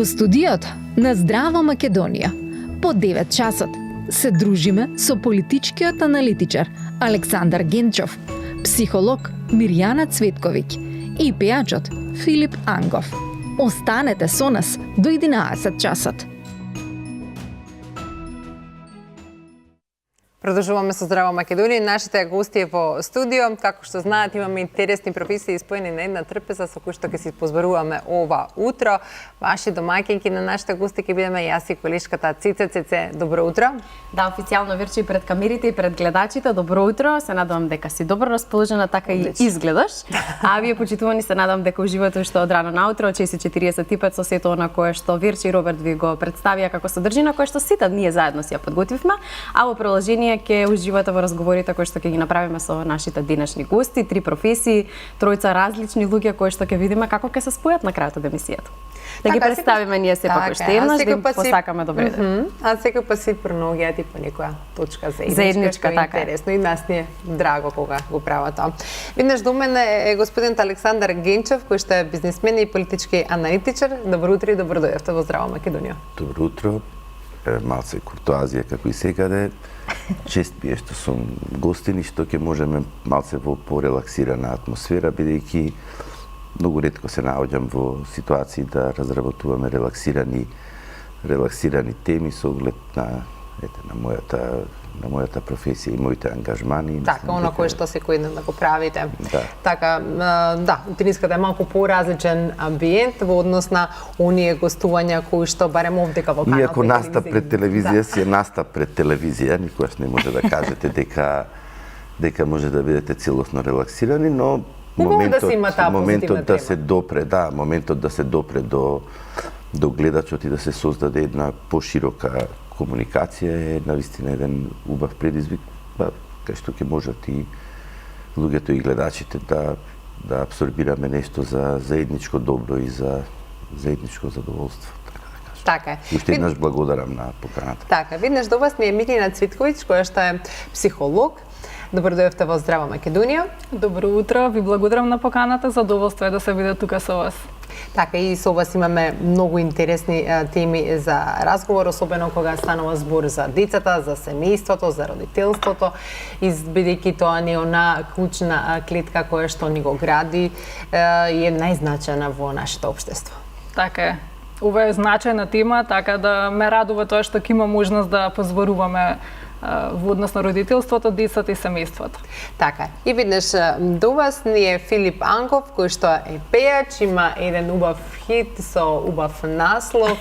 Во студиото на Здраво Македонија, по 9 часот, се дружиме со политичкиот аналитичар Александар Генчов, психолог Мирјана Цветковиќ и пејачот Филип Ангов. Останете со нас до 11 часот. Продолжуваме со Здраво Македонија. Нашите гости во студио, како што знаат, имаме интересни професии испоени на една трпеза со кои што ќе си позборуваме ова утро. Ваши домаќинки на нашите гости ќе бидеме јас и колешката Цице. Цице, добро утро. Да, официјално вече и пред камерите и пред гледачите, добро утро. Се надевам дека си добро расположена, така и изгледаш. А вие почитувани се надам дека уживате уште од рано наутро, 6:45 со сето она кое што Вирче и Роберт ви го представија како содржина, кое што сите ние заедно си ја подготвивме, а во продолжение ќе уживате во разговорите кои што ќе ги направиме со нашите денешни гости, 3 професии, тројца различни луѓе кои што ќе видиме како ќе се спојат на крајот од емисијата. Да ги представиме ние сепак уште еднаш, да им посакаме добре ден. А секој па си пронаоѓаат и по некоја точка заедничка, така е. Интересно и нас ни е драго кога го прават тоа. Виднеш до мене е господин Александар Генчов, кој што е бизнисмен и политички аналитичар. Добро утро и добро дојдовте во Здраво Македонија. Добро утро. Малце куртоазија како и секаде. Чест ми е што сум гостин и што ќе можеме малце во порелаксирана атмосфера, бидејќи многу ретко се наоѓам во ситуации да разработуваме релаксирани теми со оглед на мојата професија и моите ангажмани. Така, оно кое што секојдневно го правите. Да. Така, да, утилиската е малку поразличен амбиент во однос на оние гостувања кои што барем овдека во каналот. Иако настап пред телевизија си е настап пред телевизија, никогаш не може да кажете дека може да бидете целосно релаксирани, но моментот да се допре, моментот да се допре до гледачот и да се создаде една поширока комуникација е навистина еден убав предизвик, кај што ќе можат и луѓето и гледачите да апсорбираме нешто за заедничко добро и за заедничко задоволство. Така е. Уште еднаш благодарам на поканата. Така, виднеш до вас ни е Мирјана Цветковиќ, која што е психолог. Добро дојдовте во Здраво Македонија. Добро утро, ви благодарам на поканата, задоволство е да се видам тука со вас. Така и со вас имаме многу интересни теми за разговор, особено кога станува збор за децата, за семејството, за родителството, бидејќи тоа не е она клучна клетка која што ни го гради и е најзначајна во нашето општество. Така е. Ова е значајна тема, така да ме радува тоа што ќе има можност да позборуваме во однос на родителството, децата и семејството. Така. И виднеш до вас ни е Филип Ангов, кој што е пејач, има еден убав хит со убав наслов,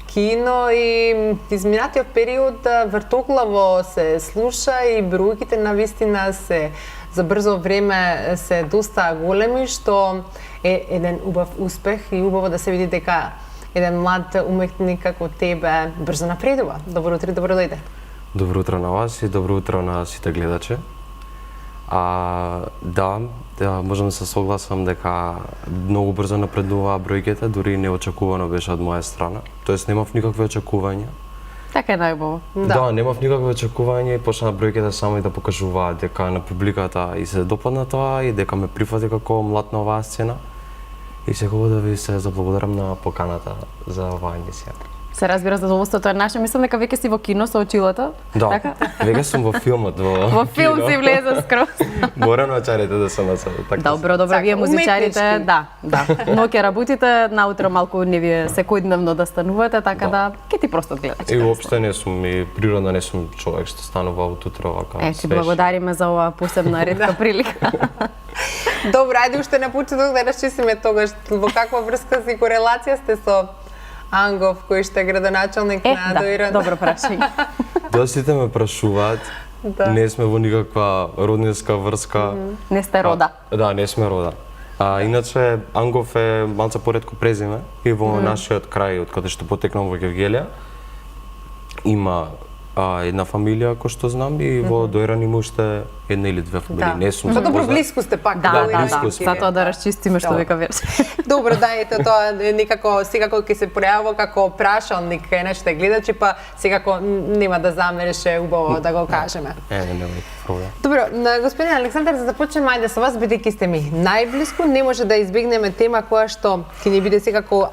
кино и изминатиот период вртоглаво се слуша и бројките навистина се за брзо време се доста големи, што е еден убав успех и убаво да се види дека еден млад уметник како тебе брзо напредува. Добро утро, добро дојде. Добро утро на вас и добро утро на сите гледачи. Да, можам да се согласам дека многу брзо напредуваа бројките, дури неочекувано беше од моја страна. Тоест немав никакви очекувања. Така е најубаво. Да, немав никакви очекувања и почнаа бројките само да покажуваат дека на публиката и се допадна тоа и дека ме прифати како млад на оваа сцена. И секогаш да ви се заблагодарам на поканата за оваа емисија. Се разбира, задоволството е наше. Мислам дека веќе си во кино со очилата. Да, така? веќе сум во филмот. Во филм си влезе скроз. Мораночарите да се насадат. Добро, вие музичарите, да. Но ќе работите, наутро малку не вие секојдневно да станувате, така да ќе ти просто гледачите. И воопште не сум, и природно не сум човек што станува од утро вака. Ти благодариме за оваа посебна ретка прилика. Добро, ајде уште на почеток да расчистиме тогаш во каква врска си корелација сте со Ангов, кој што е градоначалник на Доиран. Добро прашање. Да, сите ме прашуваат. Не сме во никаква роднинска врска. Не сте рода. Да, не сме рода. Иначе Ангов е малце поретко презиме и во нашиот крај, од каде што потекнам во Гевгелија, има една фамилија кој што знам и во Доиран има уште една или две фамилии. Не сум запознат. Добро, блиску сте пак. Да, затоа да расчистиме што вика Верче. Добро, да, ето тоа некако секако ќе се пројавува како прашалник кај нашите гледачи, па секако нема да замереше убаво да го кажеме. Нема. проблем. Добро, на господин Александар, за да почнеме ајде со вас, бидејќи сте ми најблиску, не може да избегнеме тема која што ќе ни биде секако,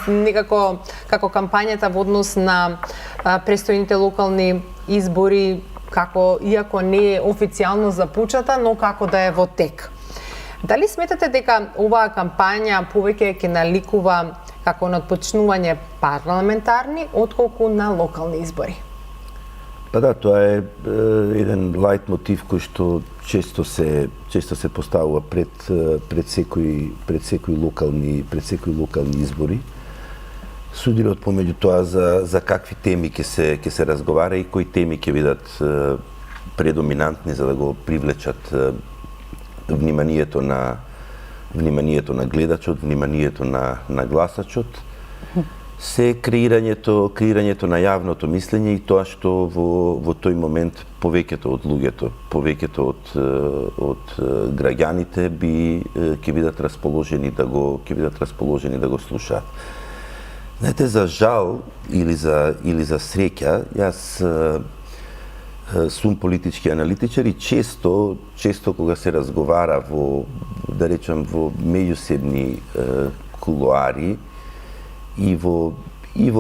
некако како кампањата во однос на престојните локални избори, како иако не е официјално започната, но како да е во тек. Дали сметате дека оваа кампања повеќе ќе наликува како на отпочнување парламентарни, отколку на локални избори? Па да, тоа е еден лајт мотив кој што често се поставува пред секои локални избори. Судирот помеѓу тоа за какви теми ќе се разговара и кои теми ќе бидат предоминантни за да го привлечат вниманието на гледачот, вниманието на гласачот, се креирањето на јавното мислење и тоа што во тој момент повеќето од луѓето, повеќето од граѓаните ќе бидат расположени да го слушаат. Знаете, за жал или за среќа, јас сум политички аналитичар и често кога се разговара во меѓусебни кулоари и во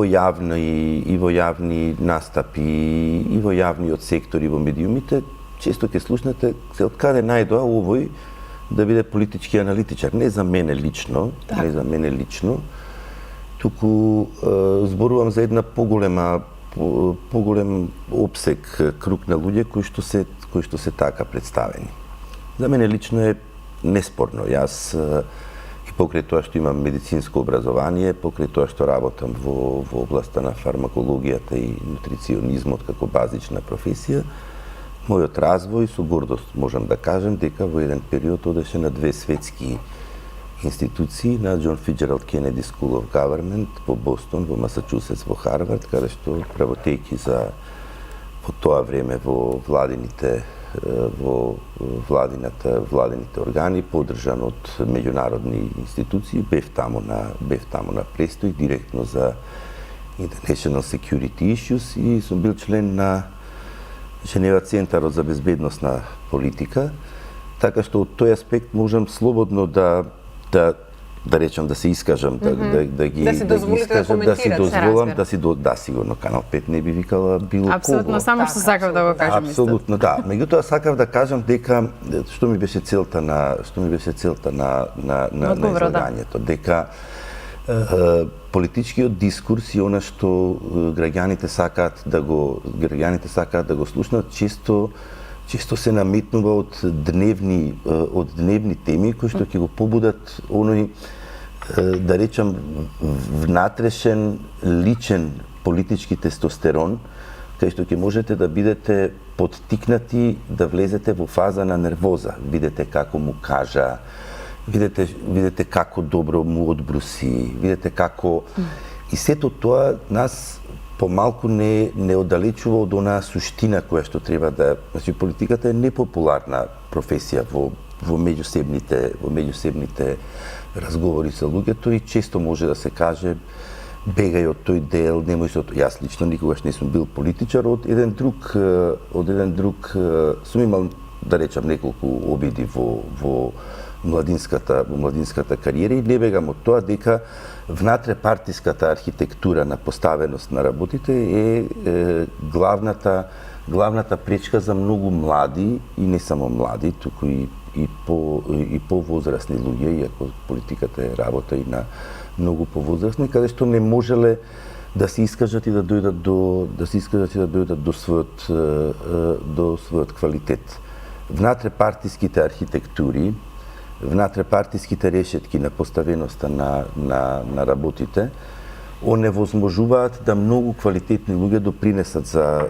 јавни настапи и во јавниот сектор и во медиумите, често ќе слушнете се од каде најдоа овој да биде политички аналитичар. Не за мене лично, туку зборувам за една поголем опсек круг на луѓе кои што се така представени. За мене лично е неспорно. Јас и покрај тоа што имам медицинско образование, покрај тоа што работам во областа на фармакологијата и нутриционизмот како базична професија, мојот развој со гордост можам да кажем дека во еден период одеше на две светски институции, на John Fitzgerald Kennedy School of Government во Бостон, во Масачусетс, во Харвард, каде што работејќи во тоа време во владините органи, поддржан од меѓународни институции, бев таму на престој директно за International Security Issues и сум бил член на Женева Центарот за безбедносна политика, така што од тој аспект можам слободно да речам, да се искажам, да ги дозволам, сигурно Канал 5 не би викала било кого. Апсолутно, само што сакав да го кажам. Апсолутно, да. Меѓутоа сакав да кажам дека што ми беше целта на излагањето, дека политичкиот дискурс и она што граѓаните сакаат да го слушнат, често се наметнува од дневни теми кои што ќе го побудат оној, да речам, внатрешен, личен политички тестостерон, кај што ќе можете да бидете поттикнати да влезете во фаза на нервоза. Видете како му кажа, видете како добро му одбруси, видете како... И сето тоа нас помалку не оддалечува од онаа суштина која што треба да... Значи, политиката е непопуларна професија во меѓусебните разговори со луѓето и често може да се каже бегај од тој дел, немој со тој. Јас лично никогаш не сум бил политичар, од еден друг сум имал, да речам, неколку обиди во младинската кариера и не бегам од тоа дека внатре партиската архитектура на поставеност на работите е главната пречка за многу млади и не само млади, туку и повозрасни луѓе, иако политиката е работа и на многу повозрасни, каде што не можеле да се искажат и да дојдат до својот квалитет. Внатре партиските архитектури, внатре партиските решетки на поставеноста на работите оневозможуваат да многу квалитетни луѓе допринесат за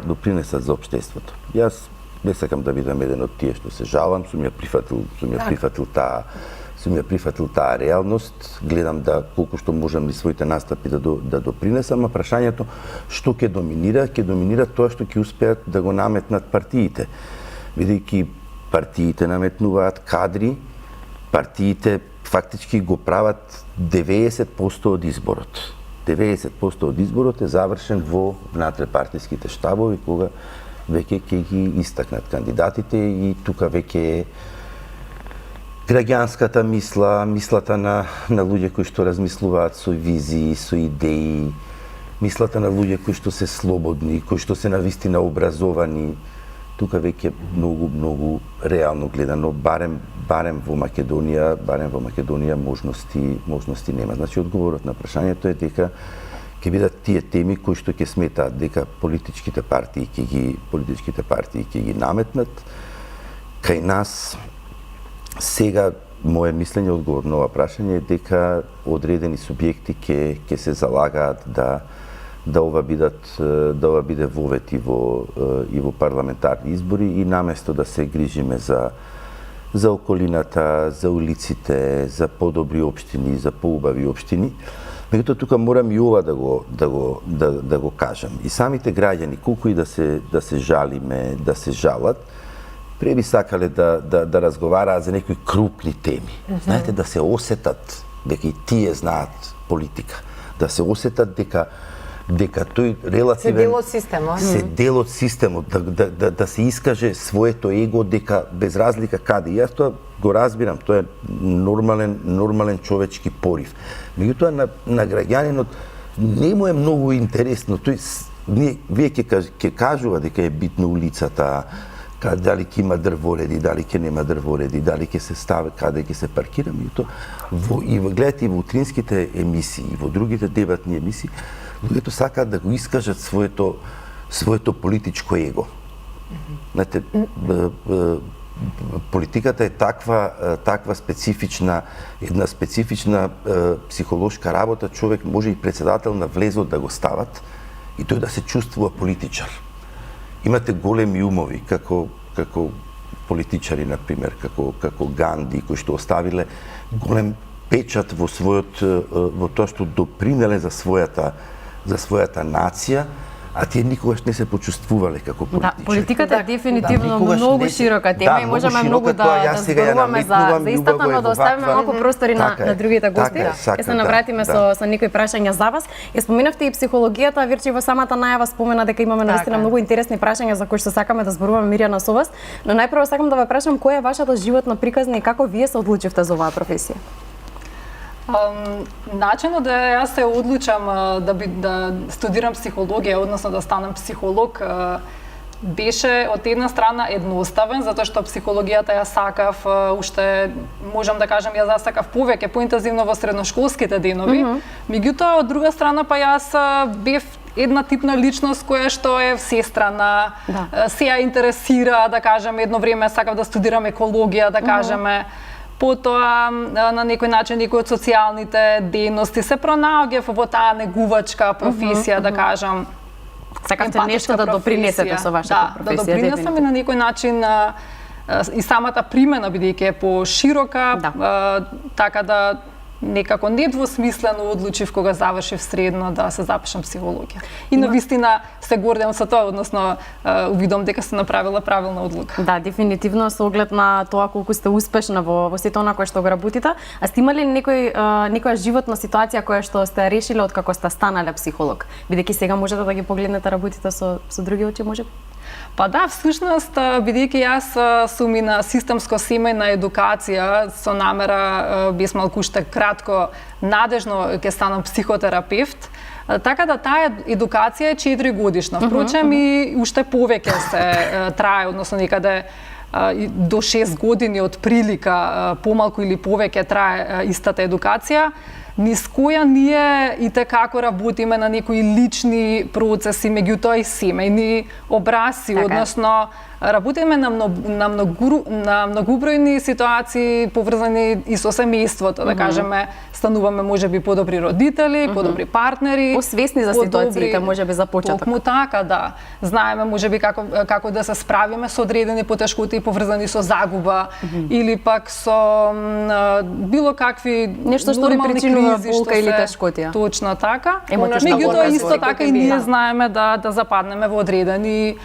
општеството. Јас не сакам да бидам еден од тие што се жалам, сум ја прифатил таа реалност, гледам да колку што можам и своите настапи да допринесам, а прашањето што ќе доминира тоа што ќе успеат да го наметнат партиите. Бидејќи партиите наметнуваат кадри, партиите фактички го прават 90% од изборот. 90% од изборот е завршен во внатре партиските штабови, кога веќе ќе ги истакнат кандидатите и тука веќе е граѓанската мислата на луѓе кои што размислуваат со визии, со идеи, мислата на луѓе кои што се слободни, кои што се навистина образовани. Тука веќе многу реално гледано, барем во Македонија можности нема. Значи одговорот на прашањето е дека ќе бидат тие теми кои што ќе сметаат дека политичките партии ќе ги наметнат кај нас. Сега моје мислење, одговор на ова прашање е дека одредени субјекти ќе се залагаат да ова биде вовет и во парламентарни избори и наместо да се грижиме за околината, за улиците, за подобри општини, за поубави општини. Меѓутоа тука морам и ова да го кажам. И самите граѓани, колку и да се жалиме, да се жалат, пре би сакале да разговараат за некои крупни теми. Знаете, да се осетат дека и тие знаат политика, да се осетат дека тој релативен се дел од системот, да се искаже своето его дека без разлика каде. Јас тоа го разбирам, тоа е нормален човечки порив. Меѓутоа на граѓанинот не му е многу интересно. Вие ќе кажува дека е битна улицата, дали ќе има дрвореди, дали ќе нема дрвореди, дали ќе се стави, каде ќе се паркира. И гледате и во утринските емисии, и во другите дебатни емисии, луѓето сакаат да го искажат своето политичко его. Знаете, политиката е таква специфична, една специфична психолошка работа, човек може и председател на влезот да го стават и тој да се чувствува политичар. Имате големи умови, како политичари, например, како Ганди, кои што оставиле голем печат во тоа што допринеле за својата нација, а тие никогаш не се почувствувале како политичари. Да, политиката е дефинитивно многу широка тема и можеме многу да зборуваме за истата, но да оставиме малку простори на другите гости. Ќе се навратиме со некои прашања за вас. Ја споменавте и психологијата, Вирче во самата најава спомена дека имаме наистина многу интересни прашања за кои што сакаме да зборуваме, Мирјана, со вас, но најпрво сакам да ве прашам која е вашата животна приказна и како вие се одлучивте за оваа професија? Начинот да јас се одлучам да студирам психологија, односно да станам психолог, беше од една страна едноставен, затоа што психологијата ја сакав, уште можам да кажам, ја засакав повеќе, поинтензивно во средношколските денови. Меѓутоа, од друга страна, па јас бев една типна личност која што е всестрана, се ја интересира, да кажем, едно време сакав да студирам екологија, да кажеме, потоа на некој начин некои од социјалните дејности се пронаоѓав во таа негувачка професија, да кажам. Сакавте нешто да допринесете со вашата професија? Да допринесам и на некој начин и самата примена, бидејќи е поширока, така да некако недвосмислено одлучив кога завршив средно да се запишам психологија. И навистина се гордеам со тоа, односно увидам дека се направила правилна одлука. Да, дефинитивно со оглед на тоа колку сте успешна во сето она кое што го работите. А сте имали некоја животна ситуација која што сте решиле откако сте станале психолог? Бидејќи сега можете да ги погледнете работите со други очи, може? Па да, всушност, бидејќи јас сум и на системско семејна едукација, со намера без малку уште кратко, надежно ќе станам психотерапевт, така да таа едукација е 4 годишна. Впрочем и уште повеќе се трае, односно некаде до 6 години од прилика, помалку или повеќе трае истата едукација, низ која ние и како работиме на некои лични процеси, меѓутоа и семејни образци, односно работиме на многубројни ситуации поврзани и со семејството, да кажеме, стануваме можеби подобри родители, подобри партнери, посвесни за ситуациите, можеби за почеток. Токму така, да. Знаеме можеби како да се справиме со одредени потешкоти поврзани со загуба или пак со било какви нешто што ви причинува болка или тешкотија. Точно така. Меѓутоа исто така и ние знаеме да западнеме во одредени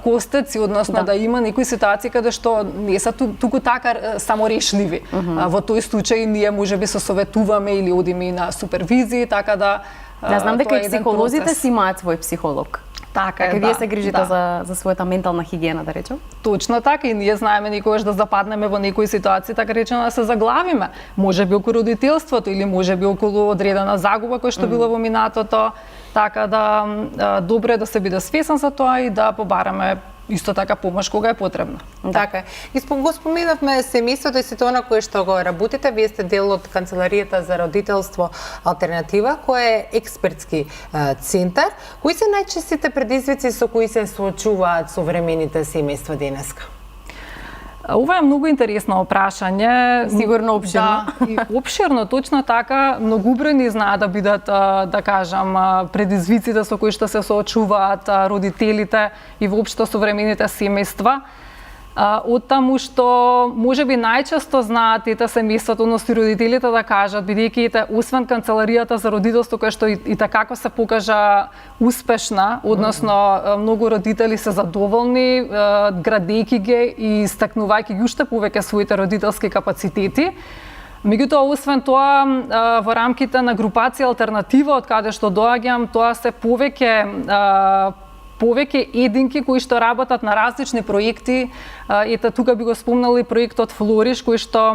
костеци, односно да има некои ситуации каде што не се туку така саморешливи. Во тој случај ние можеби се советуваме или одиме на супервизии, така да знам дека и психолозите си имаат свој психолог. Така е, Вие да. се грижите за својата ментална хигиена, да речем? Точно така, и ние знаеме никогаш да западнеме во некои ситуации, така речено да се заглавиме. Може би околу родителството или може би околу одредена загуба која што била во минатото. Така да добро е да се биде свесен за тоа и да побараме исто така помош кога е потребна. Така е. И го споменавме семејството и сето на кое што го работите. Вие сте дел од Канцеларијата за родителство Алтернатива, кој е експертски центар. Кои се најчестите предизвици со кои се соочуваат современите семејства денеска? Ова е многу интересно прашање. Сигурно обширно. Да, и обширно, точно така. Многубројни знаат да бидат, да кажам, предизвиците со кои што се соочуваат родителите и воопшто современите семејства. Од таму што можеби најчесто знаат ете семејството, односно родителите да кажат, бидејќи ете освен Канцеларијата за родителство која што и така се покажа успешна, односно многу родители се задоволни градејќи ги и истакнувајќи ги уште повеќе своите родителски капацитети. Меѓутоа, освен тоа, во рамките на групација Алтернатива, од каде што доаѓам, тоа се повеќе единки кои што работат на различни проекти. Ете, тука би го спомнала и проектот Флориш, кој што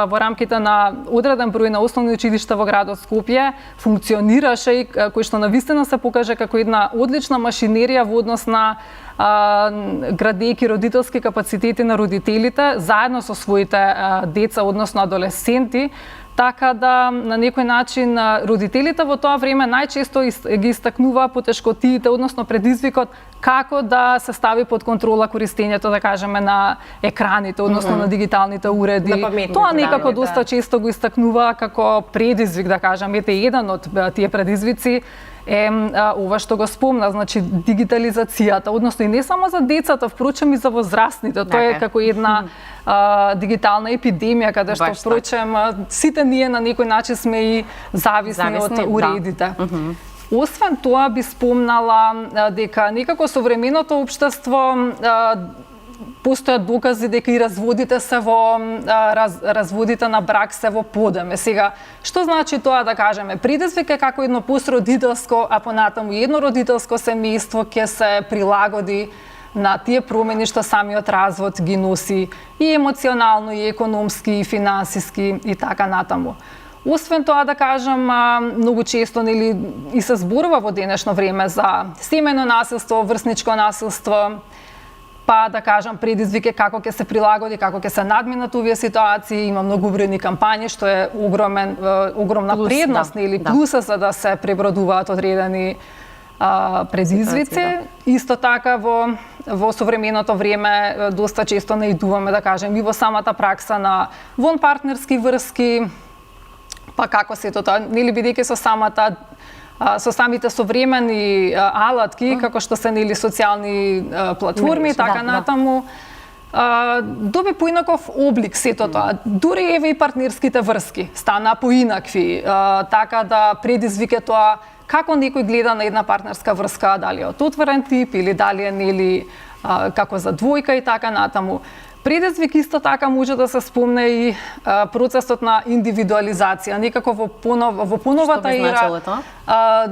во рамките на одреден број на основни училишта во градот Скопје функционираше и кој што навистина се покаже како една одлична машинерија во однос на градејќи родителски капацитети на родителите заедно со своите деца, односно адолесценти. Така да на некој начин родителите во тоа време најчесто ги истакнуваа потешкотиите, односно предизвикот како да се стави под контрола користењето, да кажеме, на екраните, односно на дигиталните уреди. Тоа некако доста често го истакнуваа како предизвик, да кажам. Ете, еден од тие предизвици е ова што го спомна, значи дигитализацијата, односно и не само за децата, впрочем и за возрастните. Тоа е како една дигитална епидемија, каде што впрочем сите ние на некој начин сме и зависни од уредите. Освен тоа би спомнала дека некако современото општество постојат докази дека и разводите се во разводите на брак се во подеме. Сега, што значи тоа, да кажеме? Предизвик е како едно посродителско, а понатаму едно родителско семејство ќе се прилагоди на тие промени што самиот развод ги носи и емоционално, и економски, и финансиски и така натаму. Освен тоа, да кажам, многу често нели и се зборува во денешно време за семејно насилство, врсничко насилство, па да кажам предизвик е како ќе се прилагоди, како ќе се надминат овие ситуации. Има многубројни кампањи што е огромна предност или плюса за да се пребродуваат одредени предизвици. Исто така во современото време доста често наидуваме, да кажем, и во самата пракса на вонпартнерски врски, па како сето тоа, нели бидејќи со самите современи алатки, како што се нели социјални платформи и така натаму, доби поинаков облик сето тоа. Дури еве и партнерските врски стана поинакви, така да предизвик е тоа како некој гледа на една партнерска врска, дали е од отворен тип или дали е нели како за двојка и така натаму. Предизвик исто така може да се спомне и процесот на индивидуализација. Некако во поновата ера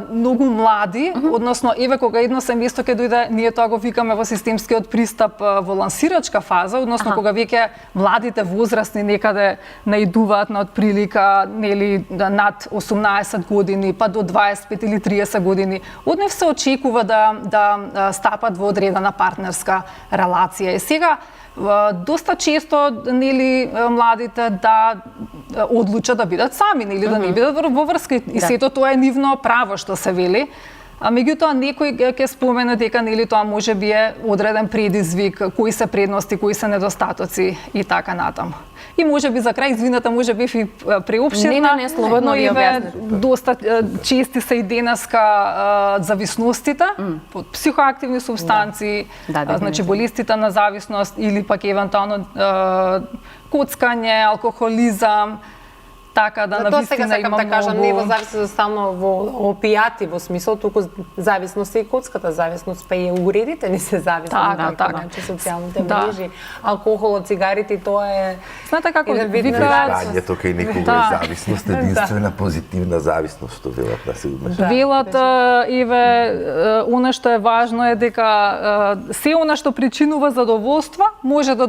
многу млади, односно еве кога едно семејство ќе дојде, ние тоа го викаме во системскиот пристап во лансирачка фаза, односно кога веќе младите возрастни некаде наидуваат на отприлика нели над 18 години, па до 25 или 30 години. Од нив се очекува да стапат во одредена партнерска релација. И сега доста често нели младите да одлучат да бидат сами, нели да не бидат во врска и сето тоа е нивно право што се вели. Меѓутоа некој ќе спомене дека нели тоа може би е одреден предизвик, кои се предности, кои се недостатоци и така натаму. И може би за крај, извинете, може би и преопширна, не, слободно ви објаснете. Доста чести се и денеска зависностите од психоактивни супстанции, значи болестите на зависност или пак евентуално коцкање, алкохолизам. Така да Затоа сега навистина сакам има да кажам, не во многу... зависност само во опијати, во смисол, туку зависност е и коцката, зависност па и уредите не се зависни Така. значи социјалните Да. мрежи, алкохолот, цигарите, тоа е Знаете како еден вид на викаат, Дањето кај некој Да. е зависност, единствена позитивна зависност, што велат да се умеш. велат Иве, она што е важно е дека се она што причинува задоволство може да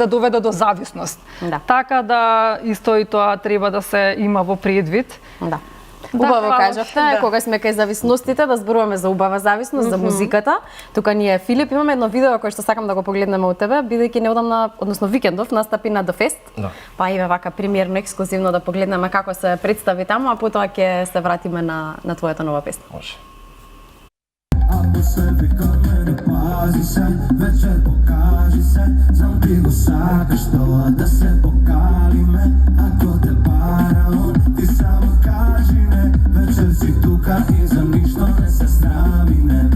доведе до зависност. Да. Така да исто и тоа треба да се има во предвид. Да. Убаво фала. кажавте, кога сме кај зависностите, да зборуваме за убава зависност, за музиката. Тука ние, Филип, имаме едно видео кое што сакам да го погледнеме од тебе, бидејќи неодамна, односно викендов, настапи на The Fest. Да. Па Иве вака примерно ексклузивно да погледнеме како се представи таму, а потоа ќе се вратиме на твојата нова песна. Може. Ако се вика мене пази се, вечер покажи се, знам ти го сакаш тоа да се покалиме. Ако те бара он, ти само кажи не, вечер си тука и за ништо не се срами не.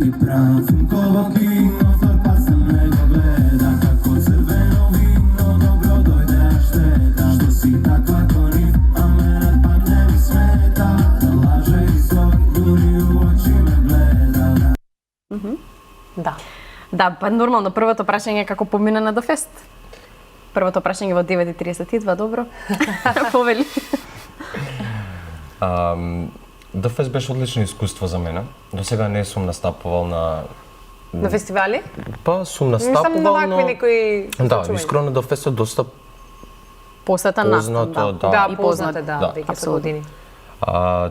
И правим ково кино, втор пат се не го гледа, како црвено вино, добро дојде штета. Што си таква кони, а мене пак не ми смета, да лаже и стои, дури у очи ме гледа. да. Да, па нормално, првото прашање е како помина на The Fest. Првото прашање во 9:32, добро. Повели. The Fest беше одлично искуство за мене. До сега не сум настапувал На фестивали? Па сум Мислам настапувал, на вакви но... некои Да, случаи. искрено The Fest е доста Посета настан, Познато, да. да. Да, И познате, да, Да, веќе со апсолутно. години.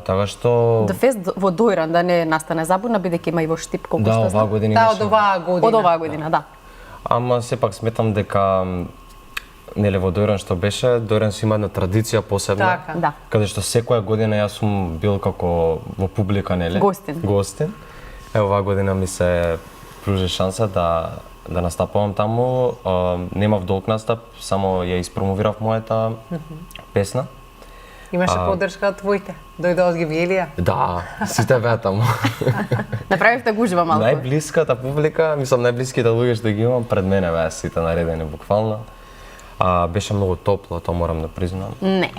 така што... The Fest во Дојран, да не настане забуна, бидејќи има и во Штип колку Да, што оваа знам. година Да, имаше. од оваа година. Од оваа година, да. Ама сепак сметам дека нели во Дојран што беше, Дојран си има една традиција посебна. Така. Да. Каде што секоја година јас сум бил како во публика, нели? Гостин. Гостин. Е, оваа година ми се пружи шанса да настапувам таму. Немав долг настап, само ја испромовирав мојата песна. Имаше поддршка од твоите. Дојде од Гевгелија. Да, сите беа таму. Направивте гужва малку. Најблиската публика, мислам најблиските луѓе што ги имам пред мене беа сите наредени буквално. Беше многу топло, тоа морам да признам. Не.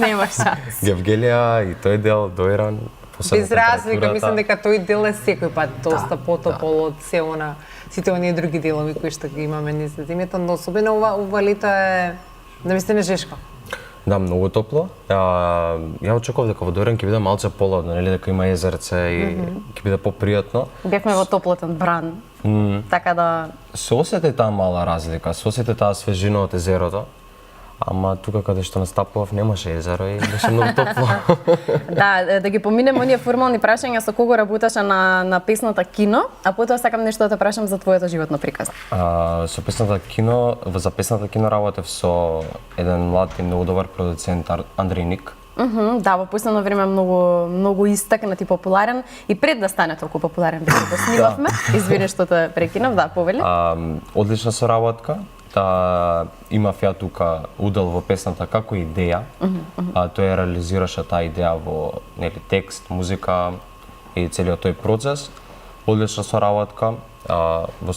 Нема шанс. Гевгелија и тој дел Дојран, посебно Без разлика, температурата. мислам дека тој дел е секој пат доста потопол од се она, сите оние други делови кои што ги имаме низ зимето, но особено ова лето е навистина жешко. Да, многу топло. Ја очекував дека во Дојран ќе биде малце поладно, нели дека има езерце и ќе биде попријатно. Бевме во топлотен бран. Така да Се осети таа мала разлика, се осети таа свежина од езерото. Ама тука каде што настапував немаше езеро и беше многу топло. да ги поминеме оние формални прашања со кого работеше на песната Кино, а потоа сакам нешто да те прашам за твоето животно приказ. Со песната Кино, за песната Кино работев со еден млад и многу добар продуцент Андреј Ник. Да, во последно време многу истакнат и популарен и пред да стане толку популарен дека го снимавме. Извини што те прекинав, да, повели. Одлична соработка. Имав ја тука удел во песната како идеја. Тој ја реализираше таа идеја во нели текст, музика и целиот тој процес. Одлична соработка. Во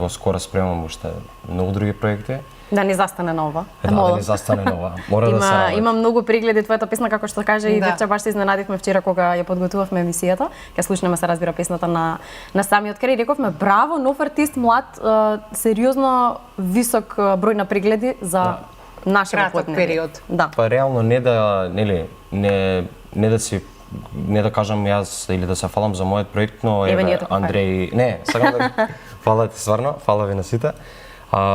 скоро спремам уште многу други проекти. Да не застане на ова. Да не застане нова. Мора да се работи. Има многу прегледи твојата песна, како што каже и Да. Верче, баш се изненадивме вчера кога ја подготувавме емисијата. Ќе слушнеме се разбира песната на самиот крај. Рековме браво, нов артист, млад, сериозно висок број на прегледи за нашиот Краток период. Да. Па реално не да кажам јас или да се фалам за мојот проект, но Еве, ние еве така Андреј, не, сакам да фала ти стварно, фала ви на сите.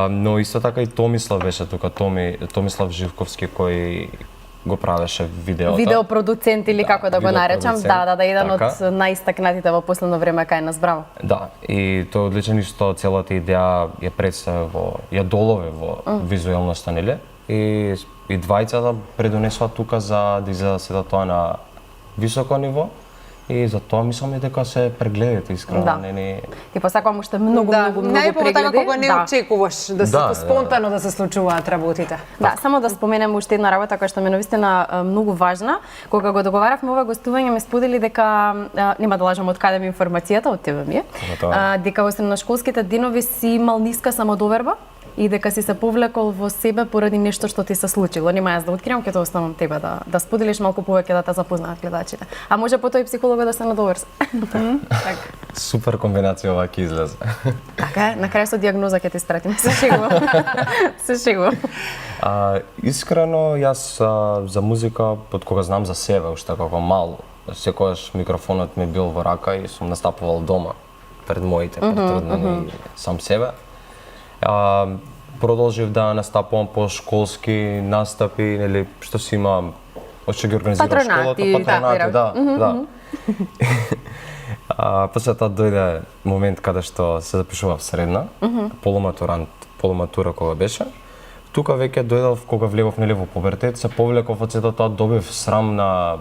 Но исто така и Томислав беше тука, Томислав Живковски кој го правеше видеото. Видеопродуцент или како да го наречам. видеопродуцент, Да, еден така. од најистакнатите во последно време кај нас, браво. Да, и тој одличен исто целата идеја ја представи ја долови во визуелноста, нели? И двајцата предонесува тука за да изгледа сето тоа на високо ниво. И за тоа мислам и дека се прегледите искрено, Да. не. Ти посакувам уште многу Најпоголемо прегледи. така кога не очекуваш да се Да, спонтано да се случуваат работите. Да, само да споменем уште една работа која што ми е навистина многу важна. Кога го договаравме ова гостување, ми сподели дека нема да лажам од каде ми информацијата, од тебе ми е. Готово. Дека во средношколските денови си имал ниска самодоверба и дека си се повлекол во себе поради нешто што ти се случило. Нема јас да откривам, ќе те оставам тебе да споделиш малку повеќе да те запознаат гледачите. А може потоа и психологот да се надоврзе. Супер комбинација ова ќе излезе. Така е, на крај со дијагноза ќе ти спратим. Се шегувам. Се шегувам. Искрено, јас за музика, од кога знам за себе, уште како мал, секогаш микрофонот ми бил во рака и сум настапувал дома пред моите, пред роднини и сам себе. Продолжив да настапувам по школски настапи, нели, што си има, што ги организира школата, патронати, да. После тоа дојде момент каде што се запишував средна, полуматура кога беше. Тука веќе дојдов кога влегов нели во пубертет, се повлеков од сето тоа, добив срам на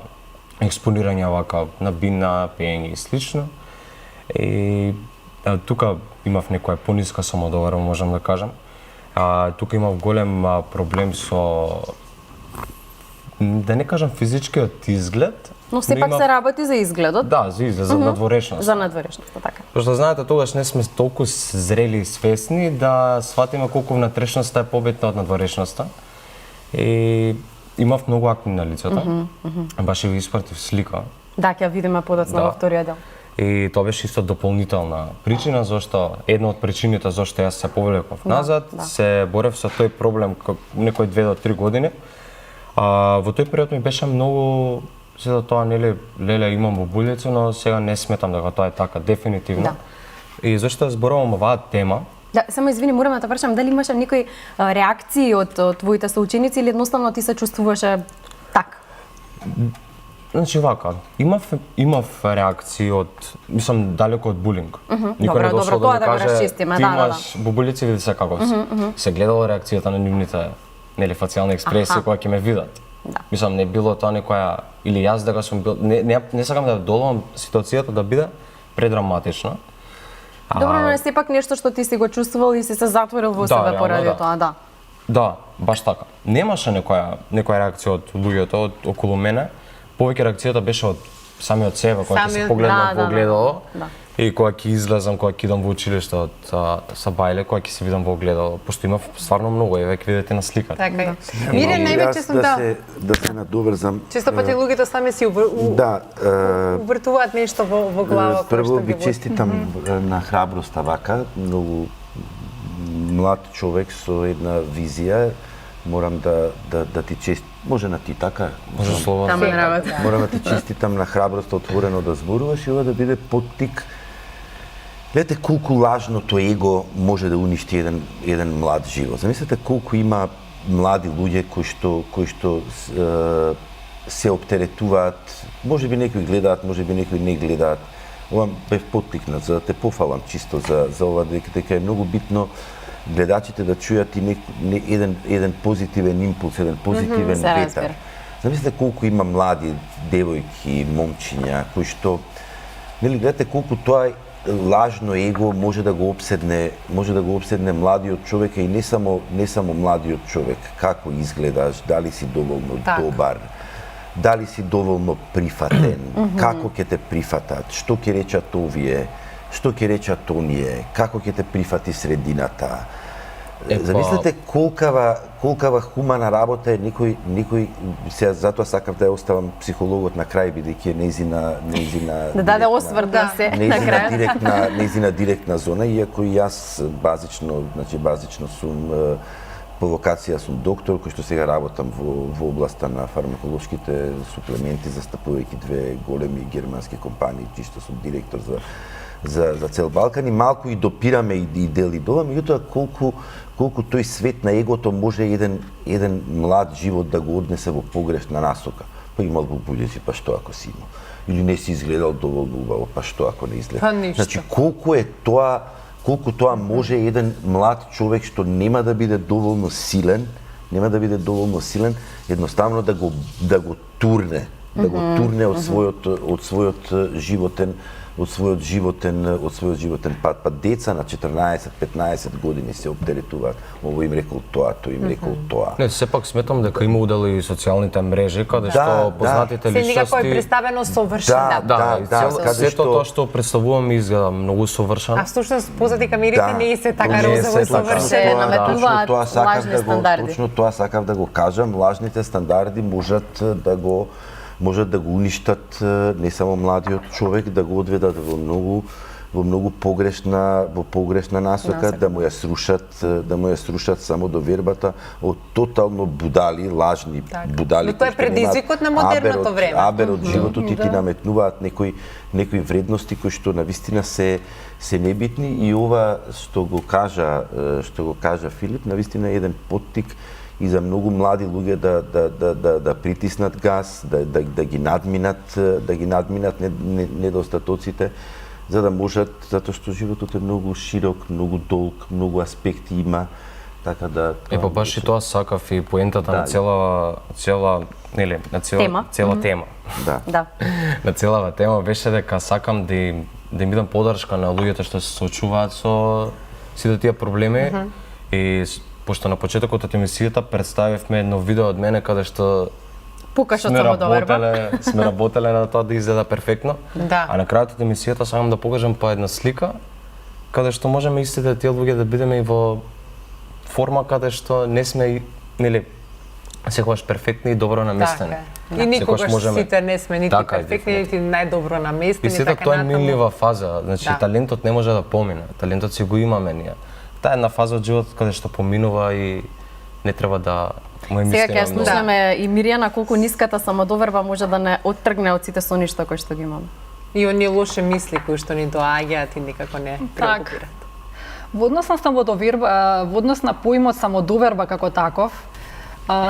експонирање вака на бина, пеење и слично. И тука имав некоја пониска самодовера, можам да кажам. Тука имав голем проблем со, да не кажам физичкиот изглед, но сепак се работи за изгледот. Да, за изглед, за надворешност. За надворешноста, така. Зашто знаете, тогаш не сме толку зрели и свесни да сватиме колку внатрешноста е побитна од надворешноста. И имав многу акни на лицето. Баш ви испратив слика. Да, ќе видиме подоцна во вториот дел. И тоа беше исто дополнителна причина зашто една од причините зашто јас се повлеков назад, се борев со тој проблем некои 2 до 3 години. Во тој период ми беше многу сето тоа, нели, леле имам бубулици, но сега не сметам дека тоа е така дефинитивно. Да. И зашто зборувам оваа тема? Да, само извини, морам да те прашам, дали имаше некои реакции од твоите соученици или едноставно ти се чувствуваше така? Значи вака, имав реакции од, мислам, далеко од булинг. Никој не дошол да ми каже, ти имаш бубулици или се каков си. Се гледало реакцијата на нивните, нели, фацијални експресии кога ќе ме видат. Мислам, не било тоа некоја, или јас дека сум бил, не сакам да доловам ситуацијата да биде предраматична. Добро, но е сепак нешто што ти си го чувствувал и си се затворил во себе поради тоа, да. Да, баш така. Немаше некоја реакција од луѓето околу мене. Повеќе реакцијата беше од самиот себе, кога се погледнав во огледало. И кога ќе излезам, кога ќе идам во училиште од Сабајле, кога ќе се видам во огледало, пошто имав стварно многу, еве ќе видите на сликата. Така е. Мире, највеќе сум да се надоврзам. Често пати луѓето сами си увртуваат нешто во глава. Прво би честитам на храброста вака, многу млад човек со една визија. Морам да ти честитам, може на ти така? Може слободно. Морам да ти честитам на храброста, отворено да зборуваш и ова да биде поттик. Гледате колку лажното его може да уништи еден млад живот. Замислете колку има млади луѓе кои што се оптеретуваат, може би некои гледаат, може би некои не гледаат. Ова бев поттикнат за да те пофалам чисто за ова, дека е многу битно гледачите да чујат и еден позитивен импулс, еден позитивен ветар. Замислете колку има млади девојки, момчиња кои што, нели, гледате колку тоа лажно его може да го опседне младиот човек и не само младиот човек, како изгледаш, дали си доволно добар, дали си доволно прифатен, како ќе те прифатат, што ќе речат овие, што ќе речат оние, како ќе те прифати средината. Замислете колкава хумана работа е никој сега затоа сакав да ја оставам психологот на крај бидејќи е нејзина да даде осврт да се на крај. Нејзина директна зона, иако и јас базично сум по вокација сум доктор кој што сега работам во областа на фармаколошките суплементи, застапувајќи 2 големи германски компании, чисто сум директор за цел Балкан и малку и допираме и делидова, меѓутоа колку тој свет на егото може еден млад живот да го однесе во погрешна насока. Па имал бубулици, па што ако си имал? Или не си изгледал доволно убаво, па што ако не изгледа? Значи, колку тоа може еден млад човек што нема да биде доволно силен, едноставно да го турне од својот животен од својот животен пат. Па деца на 14-15 години се оптеретуваат. Ово им рекол тоа, тој им рекол тоа. Не, сепак сметам дека има удел и социјалните мрежи каде што познатите Се некако е личности представено совршено. сето тоа што представуваме изгледа многу совршено. А всушност позади камерите не е се така розово и совршено. наметнуваат лажни стандарди. Точно тоа сакав да го кажам, лажните стандарди можат да го уништат не само младиот човек, да го одведат во многу погрешна насока, да му ја срушат само довербата од тотално будали, лажни будали. Но тоа е предизвикот на модерното време. Абер од животот и ти наметнуваат некои вредности кои што навистина се небитни и ова што го кажа Филип, навистина е еден поттик и за многу млади луѓе да притиснат газ, да ги надминат недостатоците, за да можат, затоа што животот е многу широк, многу долг, многу аспекти има, така да... Па баш и тоа сакав и поентата на цела тема. Да. На целава тема беше дека сакам да им бидам подршка на луѓето што се соочуваат со сите тие проблеми и пошто на почетокот од емисијата представивме едно видео од мене каде што сме работеле на тоа да изгледа перфектно. Да. А на крајот од емисијата сакам да покажам па една слика каде што можеме истите тие луѓе да бидеме и во форма каде што не сме секогаш перфектни и добро наместени. Така е. И никогаш сите не сме нити перфектни, нити најдобро наместени. И сите тоа е минлива фаза, значи талентот не може да помине, талентот си го имаме ние. Таа е една фаза од животот каде што поминува и не треба да му е мислиме. Сега ќе слушаме и Мирјана колку ниската самодоверба може да не оттргне од сите соништа кои што ги имаме. И оние лоше мисли кои што ни доаѓаат и никако не преокупираат. Во однос на самодоверба, во однос на поимот самодоверба како таков,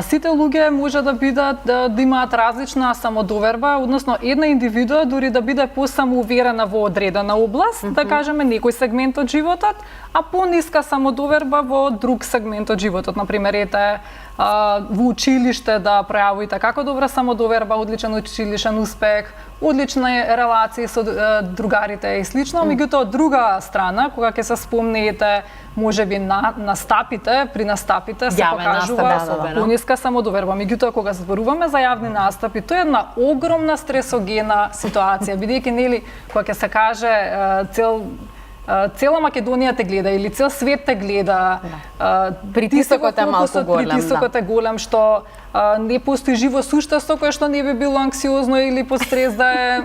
сите луѓе може да бидат да имаат различна самодоверба, односно една индивидуа дури да биде посамоуверена во одредена област, да кажеме некој сегмент од животот, а пониска самодоверба во друг сегмент од животот. Например, во училиште да пројавите како добра самодоверба, одличен училишен успех, одлични релации со другарите и слично, меѓутоа од друга страна, кога ќе се спомнете можеби при настапите се покажува пониска самодоверба. Меѓутоа кога зборуваме за јавни настапи, тоа е една огромна стресогена ситуација, бидејќи нели кога ќе се каже цела Македонија те гледа или цел свет те гледа. Притисокот е малку голем. Притисокот е голем што не постои живо суштество кое што не би било анксиозно или под стрес да е.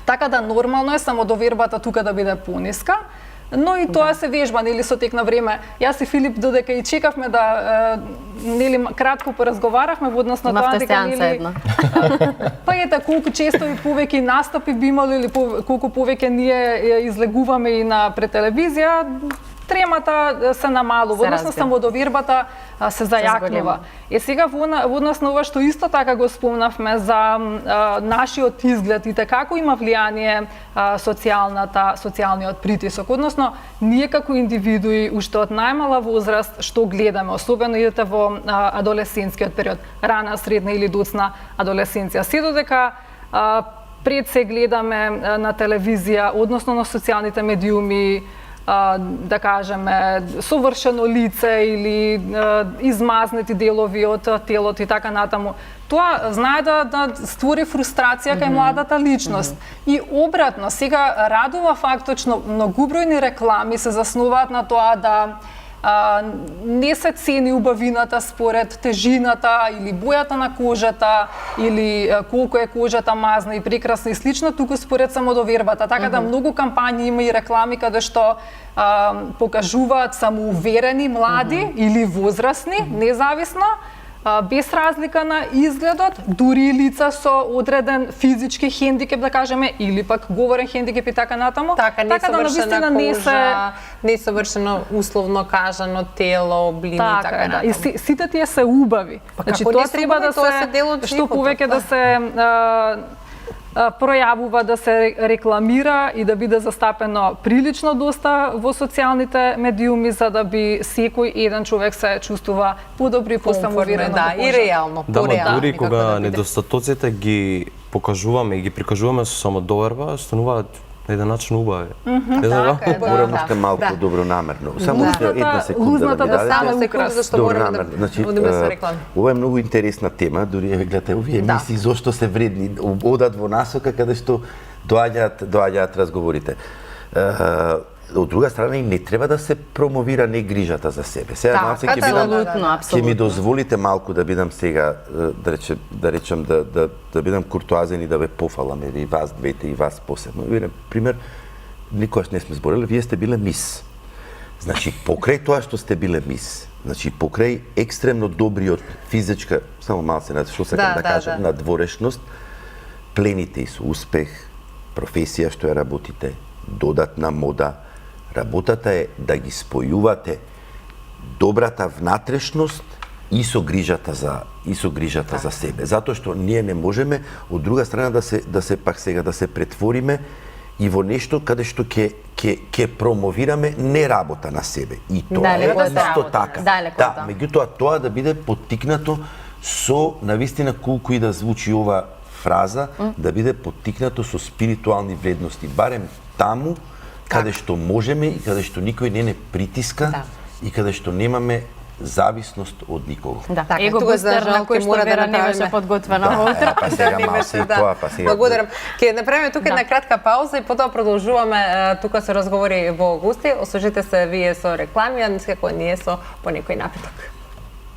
Така да нормално е самодовербата тука да биде пониска. Но и тоа се вежба, нели, со тек на време. Јас и Филип додека и чекавме да нели кратко поразговаравме во однос на тоа дека нели па ете колку често и повеќе настапи би имало или колку повеќе ние излегуваме и пред телевизија, тремата се намалува, односно самодовербата се зајакнува. Е сега во однос на ова што исто така го спомнавме за нашиот изглед и како има влијание социјалниот притисок, односно ние како индивидуи уште од најмала возраст што гледаме, особено идете во адолесцентскиот период, рана, средна или доцна адолесценција, се додека пред се гледаме на телевизија, односно на социјалните медиуми, да кажеме, совршено лице или измазнети делови од телото и така натаму. Тоа знае да створи фрустрација кај младата личност. И обратно, сега радува фактот што многубројни реклами се заснуваат на тоа да не се цени убавината според тежината или бојата на кожата или колку е кожата мазна и прекрасна и слично, туку според самодовербата. Така да многу кампањи има и реклами каде што покажуваат самоуверени млади или возрастни, независно, без разлика на изгледот, дури и лица со одреден физички хендикеп, да кажеме, или пак говорен хендикеп и така натаму. Така несовршена кожа, несовршено условно кажано тело, облини и така натаму. И сите тие се убави. Значи тоа треба да се што повеќе да се пројавува, да се рекламира и да биде застапено прилично доста во социјалните медиуми, за да би секој еден човек се чувствува подобри, посамоуверено. Да, и реално, пореално. Дури кога недостатоците ги покажуваме и ги прикажуваме со самодоверба, стануваат на еден начин убави. Не знам. Така е, Морам уште малку добронамерно. Само уште една секунда лузната ми да дадете. стане секунда, зашто мораме да Значи, одиме со реклами. ова е многу интересна тема, дури еве гледате, овие емисии зошто се вредни, одат во насока каде што доаѓаат разговорите. Од друга страна и не треба да се промовира негрижата за себе. Сега малце ќе бидам ќе ми дозволите малку да бидам сега да речем да бидам куртуазен и да ве пофалам и вас двете и вас посебно. Пример, никогаш не сме зборели, вие сте биле мис. Значи покрај тоа што сте биле мис, значи покрај екстремно добриот физичка, само малце на што сакам да кажам, на дворешност, плените и со успех, професија што ја работите, додатна мода, работата е да ги спојувате добрата внатрешност и со грижата за себе. Затоа што ние не можеме од друга страна да се пак сега да се претвориме и во нешто каде што ќе промовираме не работа на себе. И тоа е исто така. Да, меѓутоа тоа да биде поттикнато со навистина колку и да звучи ова фраза, да биде поттикнато со спиритуални вредности, барем таму каде што можеме и каде што никој не притиска и каде што немаме зависност од никого. Да, его бустер на кој што Вера не беше подготвена утро. Па сега малце и тоа, па сега. Благодарам. Ќе направиме тука една кратка пауза и потоа продолжуваме тука со разговори во гости. Освежите се вие со реклами, а ние со по некој напиток.